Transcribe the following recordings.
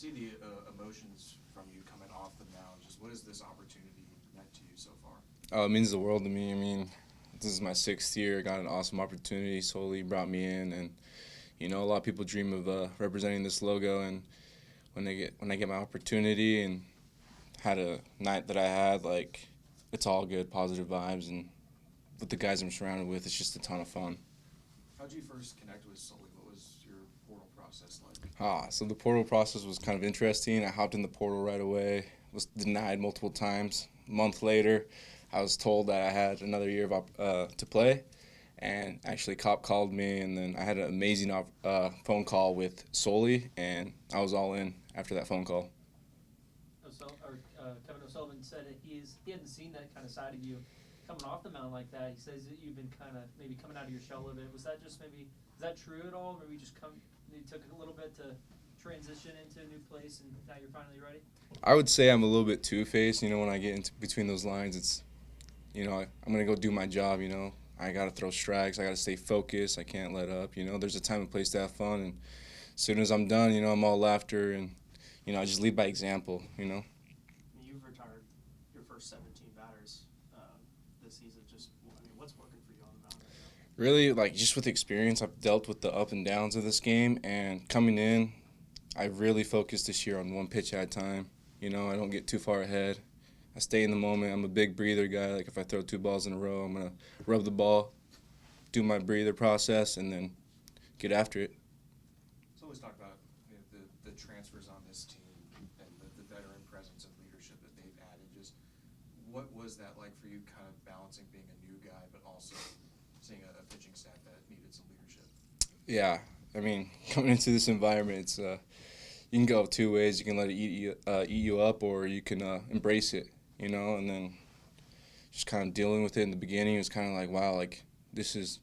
see the emotions from you coming off the mound. Just what has this opportunity meant to you so far? Oh, it means the world to me. I mean, this is my 6th year. I got an awesome opportunity. Solely brought me in, and a lot of people dream of representing this logo. And when I get my opportunity and had a night that I had, like, it's all good, positive vibes, and with the guys I'm surrounded with, it's just a ton of fun. How did you first connect with Sully? What was your portal process like? So the portal process was kind of interesting. I hopped in the portal right away. Was denied multiple times. A month later, I was told that I had another year to play, and actually, Cop called me, and then I had an amazing phone call with Sully, and I was all in after that phone call. Kevin O'Sullivan said that he hadn't seen that kind of side of you coming off the mound like that. He says that you've been kind of maybe coming out of your shell a bit. Was that just maybe, is that true at all? Maybe you took a little bit to transition into a new place and now you're finally ready? I would say I'm a little bit two-faced. When I get into between those lines, it's, I'm going to go do my job. I got to throw strikes. I got to stay focused. I can't let up. There's a time and place to have fun. And as soon as I'm done, I'm all laughter. And, I just lead by example, You've retired your first 17 batters this season. What's working for you on the mound right now? Really, like, just with experience, I've dealt with the up and downs of this game. And coming in, I really focused this year on one pitch at a time. I don't get too far ahead. I stay in the moment. I'm a big breather guy. Like, if I throw 2 balls in a row, I'm going to rub the ball, do my breather process, and then get after it. So always talk about the transfers on this team and the veteran presence and leadership that they've added. Just what was that like for you, kind of balancing being a new guy but also seeing a pitching staff that needed some leadership? Yeah, I mean, coming into this environment, it's you can go 2 ways. You can let it eat you up, or you can embrace it, and then just kind of dealing with it in the beginning. It was kind of like, wow, like, this is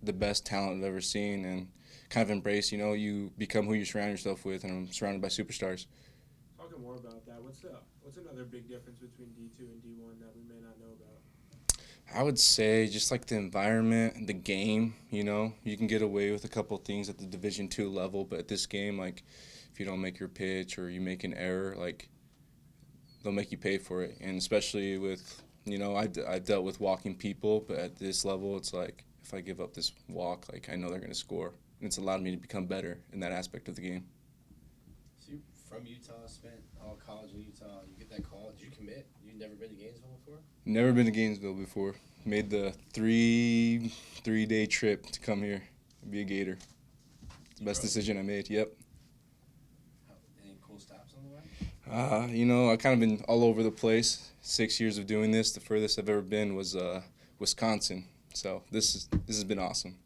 the best talent I've ever seen, and kind of embrace, you become who you surround yourself with, and I'm surrounded by superstars. Talking more about that, what's another big difference between D2 and D1 that we may not know about? I would say just like the environment, the game, you can get away with a couple of things at the Division II level, but at this game, like, if you don't make your pitch or you make an error, like, they'll make you pay for it. And especially with, I've dealt with walking people, but at this level, it's like, if I give up this walk, like, I know they're going to score. And it's allowed me to become better in that aspect of the game. So you're from Utah, spent all college in Utah, you get that call. Did you commit? You'd never been to Gainesville before? Never been to Gainesville before. Made the three-day trip to come here and be a Gator. It's the best decision I made, yep. Any cool stops on the way? I've kind of been all over the place. 6 years of doing this. The furthest I've ever been was Wisconsin. So this has been awesome.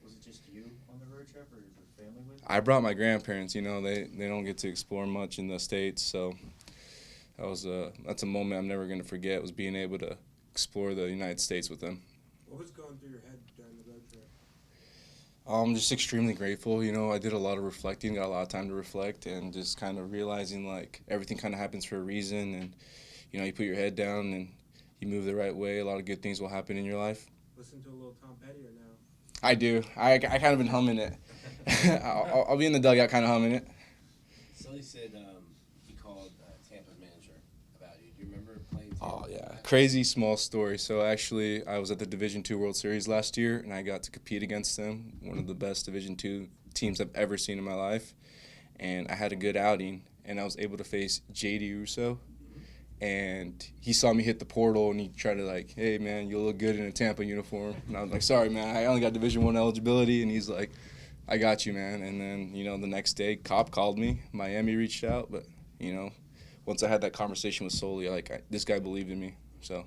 Was it just you on the road trip or your family with you? I brought my grandparents. They don't get to explore much in the States, so that's a moment I'm never going to forget, was being able to explore the United States with them. What was going through your head during the road trip? I'm just extremely grateful. I did a lot of reflecting, got a lot of time to reflect, and just kind of realizing, like, everything kind of happens for a reason, and, you put your head down and you move the right way, a lot of good things will happen in your life. Listen to a little Tom Petty or no? I do. I kind of been humming it. I'll be in the dugout kind of humming it. Sully said he called Tampa's manager about you. Do you remember playing Tampa? Oh, yeah. Crazy small story. So, actually, I was at the Division II World Series last year, and I got to compete against them, one of the best Division II teams I've ever seen in my life. And I had a good outing, and I was able to face J.D. Russo. And he saw me hit the portal, and he tried to, like, hey, man, you look good in a Tampa uniform. And I was like, sorry, man, I only got Division I eligibility. And he's like, I got you, man. And then, the next day, Cop called me. Miami reached out. But, once I had that conversation with Sully, this guy believed in me. So.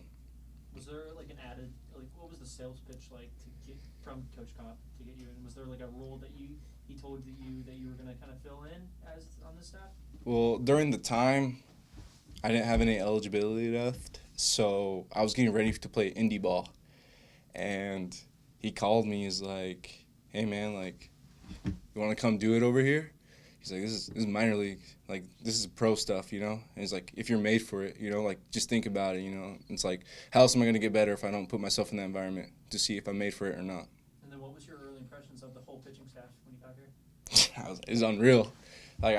Was there, like, an added, like, what was the sales pitch like to get from Coach Cop to get you in? Was there, like, a role that he told you that you were going to kind of fill in as on the staff? Well, during the time, I didn't have any eligibility left, so I was getting ready to play indie ball. And he called me. He's like, hey, man, like, you want to come do it over here? He's like, this is minor league. Like, this is pro stuff, And he's like, if you're made for it, like, just think about it, It's like, how else am I going to get better if I don't put myself in that environment to see if I'm made for it or not? And then what was your early impressions of the whole pitching staff when you got here? It was unreal. Like,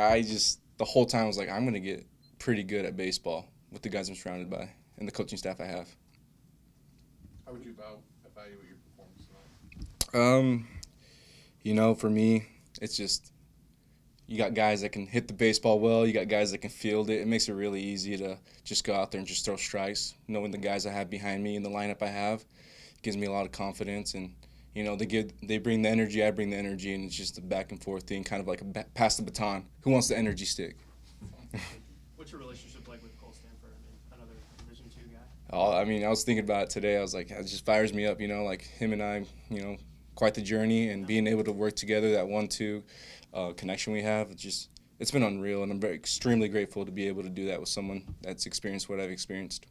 the whole time I was like, I'm going to get pretty good at baseball with the guys I'm surrounded by and the coaching staff I have. How would you evaluate your performance tonight? You know, for me, it's just you got guys that can hit the baseball well. You got guys that can field it. It makes it really easy to just go out there and just throw strikes. Knowing the guys I have behind me and the lineup I have gives me a lot of confidence. And, you know, they bring the energy, I bring the energy, and it's just a back and forth thing, kind of like a pass the baton. Who wants the energy stick? What's your relationship like with Cole Stanford? I mean, another Division II guy. I mean, I was thinking about it today. I was like, it just fires me up, you know, like him and I, you know, quite the journey, and being able to work together, that 1-2 connection we have, it's been unreal, and I'm extremely grateful to be able to do that with someone that's experienced what I've experienced.